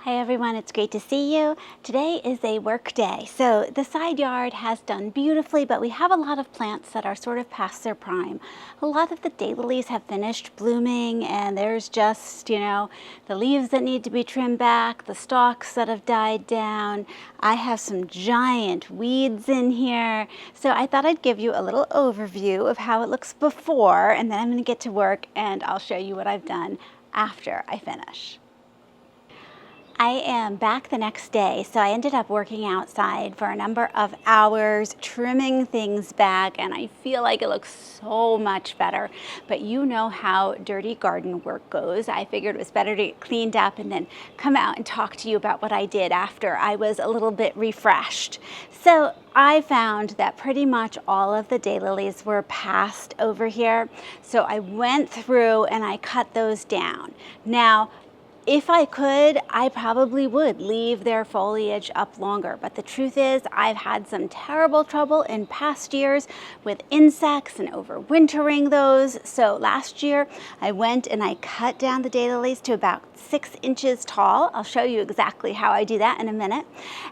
Hi everyone, it's great to see you. Today is a work day. So the side yard has done beautifully, but we have a lot of plants that are sort of past their prime. A lot of the daylilies have finished blooming and there's just, the leaves that need to be trimmed back, the stalks that have died down. I have some giant weeds in here. So I thought I'd give you a little overview of how it looks before, and then I'm going to get to work and I'll show you what I've done after I finish. I am back the next day, so I ended up working outside for a number of hours, trimming things back, and I feel like it looks so much better. But you know how dirty garden work goes. I figured it was better to get cleaned up and then come out and talk to you about what I did after I was a little bit refreshed. So I found that pretty much all of the daylilies were past over here. So I went through and I cut those down. Now, if I could, I probably would leave their foliage up longer, but the truth is I've had some terrible trouble in past years with insects and overwintering those. So last year I went and I cut down the daylilies to about 6 inches tall. I'll show you exactly how I do that in a minute,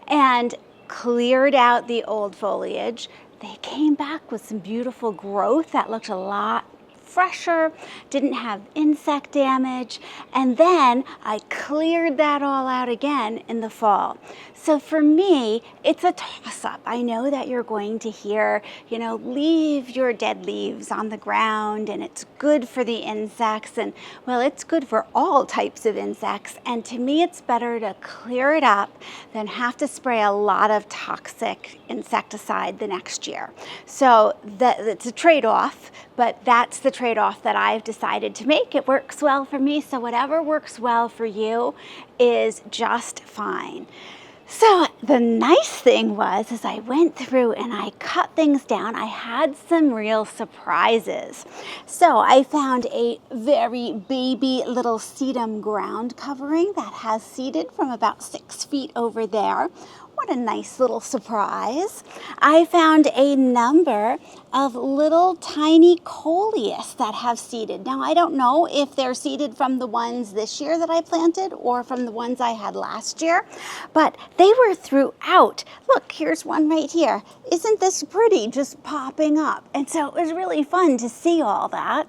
and cleared out the old foliage. They came back with some beautiful growth that looked a lot fresher, didn't have insect damage, and then I cleared that all out again in the fall. So for me, it's a toss-up. I know that you're going to hear, leave your dead leaves on the ground and it's good for the insects, and well, it's good for all types of insects, and to me it's better to clear it up than have to spray a lot of toxic insecticide the next year. So it's a trade-off, but that's the trade-off that I've decided to make. It works well for me, so whatever works well for you is just fine. So the nice thing was, as I went through and I cut things down, I had some real surprises. So I found a very baby little sedum ground covering that has seeded from about 6 feet over there. What a nice little surprise. I found a number of little tiny coleus that have seeded. Now, I don't know if they're seeded from the ones this year that I planted or from the ones I had last year, but they were throughout. Look, here's one right here. Isn't this pretty, just popping up? And so it was really fun to see all that.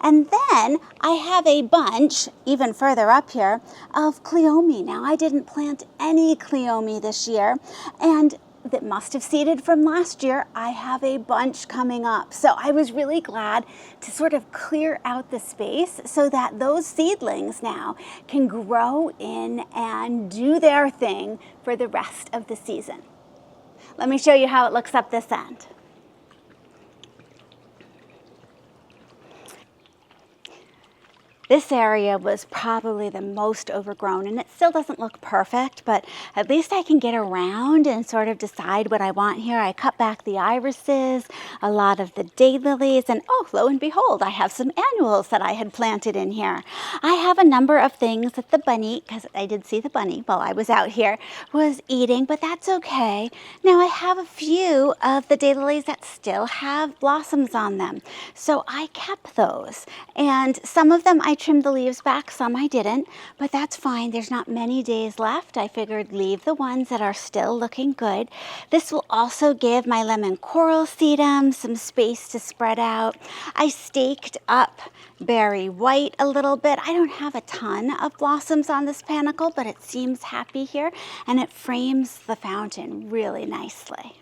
And then I have a bunch, even further up here, of cleome. Now, I didn't plant any cleome this year, and that must have seeded from last year. I have a bunch coming up. So I was really glad to sort of clear out the space so that those seedlings now can grow in and do their thing for the rest of the season. Let me show you how it looks up this end. This area was probably the most overgrown, and it still doesn't look perfect, but at least I can get around and sort of decide what I want here. I cut back the irises, a lot of the daylilies, and oh, lo and behold, I have some annuals that I had planted in here. I have a number of things that the bunny, because I did see the bunny while I was out here, was eating, but that's okay. Now I have a few of the daylilies that still have blossoms on them, so I kept those, and some of them I trimmed the leaves back, some I didn't, but that's fine. There's not many days left. I figured leave the ones that are still looking good. This will also give my lemon coral sedum some space to spread out. I staked up berry white a little bit. I don't have a ton of blossoms on this panicle, but it seems happy here, and it frames the fountain really nicely.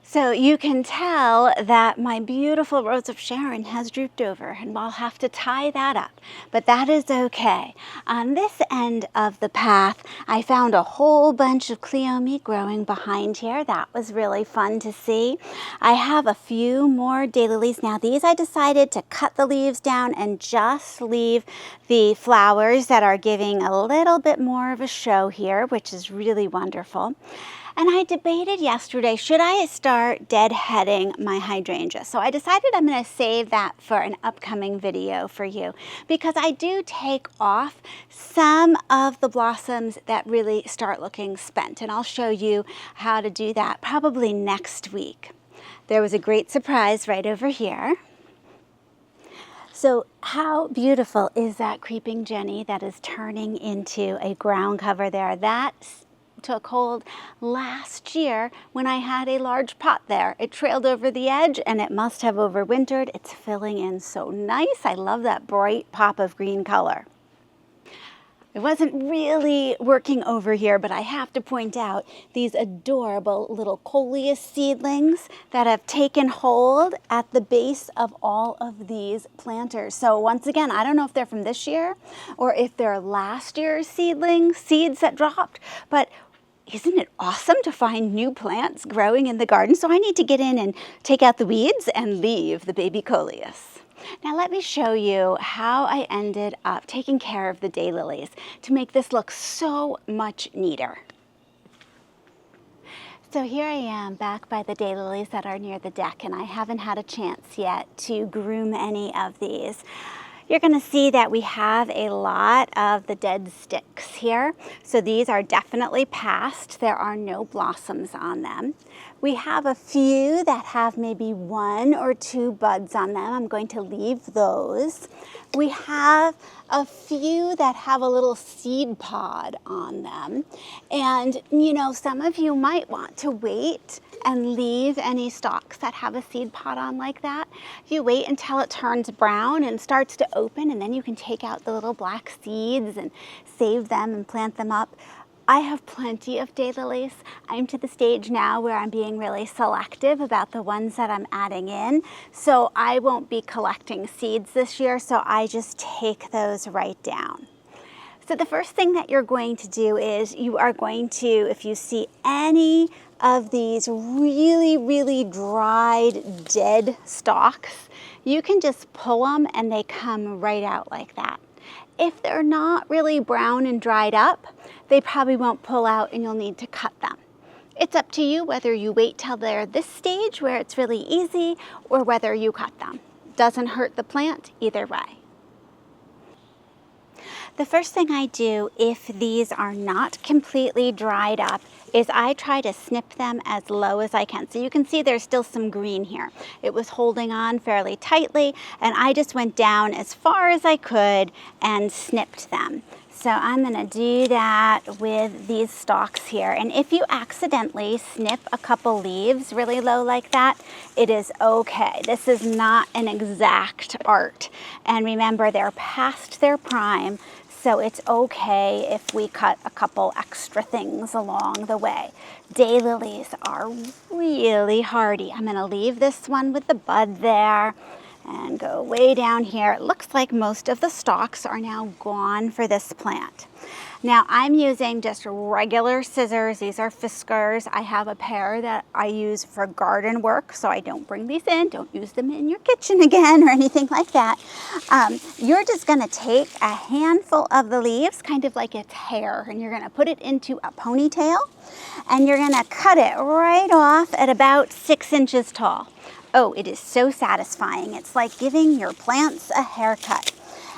So you can tell that my beautiful Rose of Sharon has drooped over, and I'll have to tie that up, but that is okay. On this end of the path, I found a whole bunch of cleome growing behind here. That was really fun to see. I have a few more daylilies. Now these I decided to cut the leaves down and just leave the flowers that are giving a little bit more of a show here, which is really wonderful. And I debated yesterday, should I start deadheading my hydrangea? So I decided I'm going to save that for an upcoming video for you, because I do take off some of the blossoms that really start looking spent. And I'll show you how to do that probably next week. There was a great surprise right over here. So how beautiful is that creeping Jenny that is turning into a ground cover there? That took hold last year when I had a large pot there. It trailed over the edge and it must have overwintered. It's filling in so nice. I love that bright pop of green color. It wasn't really working over here, but I have to point out these adorable little coleus seedlings that have taken hold at the base of all of these planters. So once again, I don't know if they're from this year or if they're last year's seeds that dropped, but isn't it awesome to find new plants growing in the garden? So I need to get in and take out the weeds and leave the baby coleus. Now let me show you how I ended up taking care of the daylilies to make this look so much neater. So here I am back by the daylilies that are near the deck, and I haven't had a chance yet to groom any of these. You're going to see that we have a lot of the dead sticks here. So these are definitely past. There are no blossoms on them. We have a few that have maybe 1 or 2 buds on them. I'm going to leave those. We have a few that have a little seed pod on them. And you know, some of you might want to wait and leave any stalks that have a seed pod on like that. You wait until it turns brown and starts to open, and then you can take out the little black seeds and save them and plant them up. I have plenty of daylilies. I'm to the stage now where I'm being really selective about the ones that I'm adding in. So I won't be collecting seeds this year, so I just take those right down. So the first thing that you're going to do is you are going to, if you see any of these really dried, dead stalks, you can just pull them and they come right out like that. If they're not really brown and dried up, they probably won't pull out and you'll need to cut them. It's up to you whether you wait till they're this stage where it's really easy or whether you cut them. Doesn't hurt the plant either way. The first thing I do if these are not completely dried up is I try to snip them as low as I can. So you can see there's still some green here. It was holding on fairly tightly, and I just went down as far as I could and snipped them. So I'm going to do that with these stalks here. And if you accidentally snip a couple leaves really low like that, it is okay. This is not an exact art. And remember, they're past their prime, so it's okay if we cut a couple extra things along the way. Daylilies are really hardy. I'm going to leave this one with the bud there and go way down here. It looks like most of the stalks are now gone for this plant. Now I'm using just regular scissors. These are Fiskars. I have a pair that I use for garden work, so I don't bring these in. Don't use them in your kitchen again or anything like that. You're just gonna take a handful of the leaves, kind of like it's hair, and you're gonna put it into a ponytail, and you're gonna cut it right off at about 6 inches tall. Oh, it is so satisfying. It's like giving your plants a haircut.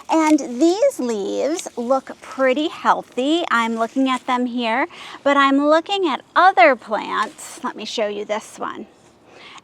And these leaves look pretty healthy. I'm looking at them here, but I'm looking at other plants. Let me show you this one.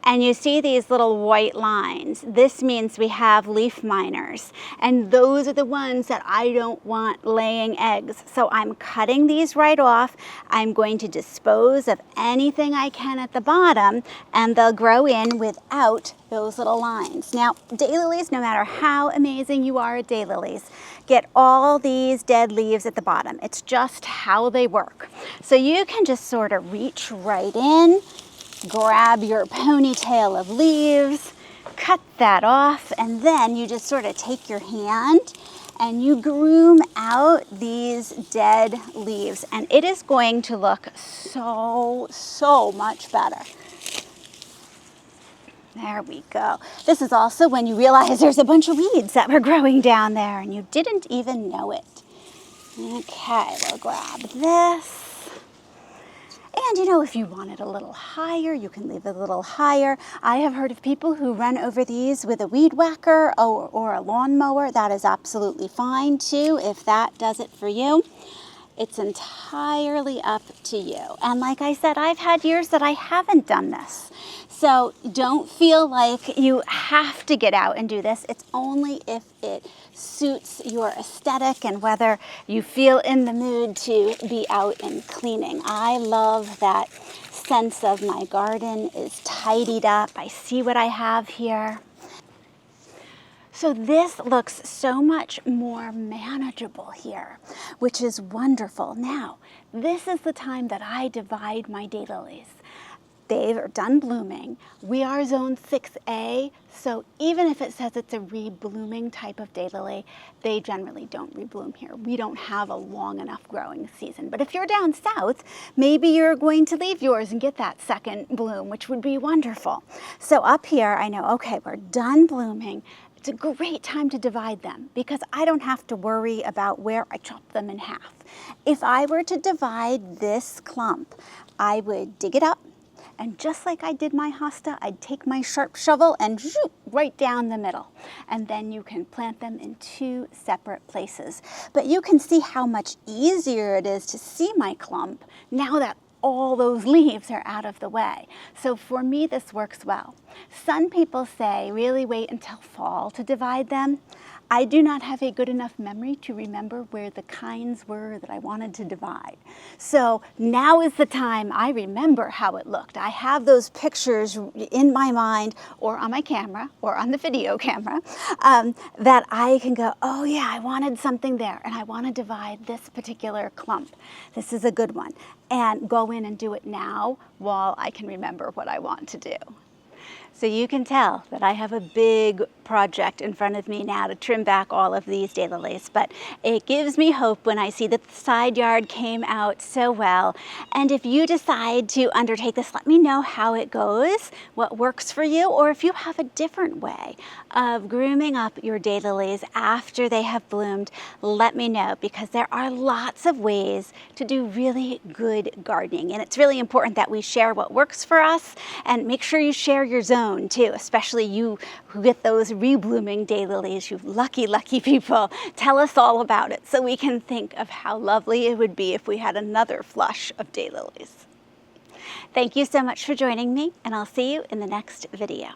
And you see these little white lines. This means we have leaf miners, and those are the ones that I don't want laying eggs. So I'm cutting these right off. I'm going to dispose of anything I can at the bottom, and they'll grow in without those little lines. Now, daylilies, no matter how amazing you are at daylilies, get all these dead leaves at the bottom. It's just how they work. So you can just sort of reach right in, grab your ponytail of leaves, cut that off, and then you just sort of take your hand and you groom out these dead leaves, and it is going to look so much better. There we go. This is also when you realize there's a bunch of weeds that were growing down there and you didn't even know it. Okay, we'll grab this. And you know, if you want it a little higher, you can leave it a little higher. I have heard of people who run over these with a weed whacker or a lawnmower. That is absolutely fine too, if that does it for you. It's entirely up to you. And like I said, I've had years that I haven't done this. So don't feel like you have to get out and do this. It's only if it suits your aesthetic and whether you feel in the mood to be out and cleaning. I love that sense of my garden is tidied up. I see what I have here. So this looks so much more manageable here, which is wonderful. Now, this is the time that I divide my daylilies. They are done blooming. We are zone 6A, so even if it says it's a reblooming type of daylily, they generally don't rebloom here. We don't have a long enough growing season. But if you're down south, maybe you're going to leave yours and get that second bloom, which would be wonderful. So up here, I know, okay, we're done blooming. It's a great time to divide them because I don't have to worry about where I chop them in half. If I were to divide this clump, I would dig it up. And just like I did my hosta, I'd take my sharp shovel and shoot right down the middle. And then you can plant them in 2 separate places. But you can see how much easier it is to see my clump now that all those leaves are out of the way. So for me, this works well. Some people say really wait until fall to divide them. I do not have a good enough memory to remember where the kinds were that I wanted to divide. So now is the time I remember how it looked. I have those pictures in my mind or on my camera or on the video camera that I can go, oh yeah, I wanted something there and I want to divide this particular clump. This is a good one. And go in and do it now while I can remember what I want to do. So you can tell that I have a big project in front of me now to trim back all of these daylilies, but it gives me hope when I see that the side yard came out so well. And if you decide to undertake this, let me know how it goes, what works for you, or if you have a different way of grooming up your daylilies after they have bloomed, let me know, because there are lots of ways to do really good gardening. And it's really important that we share what works for us and make sure you share your zone too, especially you who get those reblooming daylilies, you lucky, lucky people. Tell us all about it so we can think of how lovely it would be if we had another flush of daylilies. Thank you so much for joining me, and I'll see you in the next video.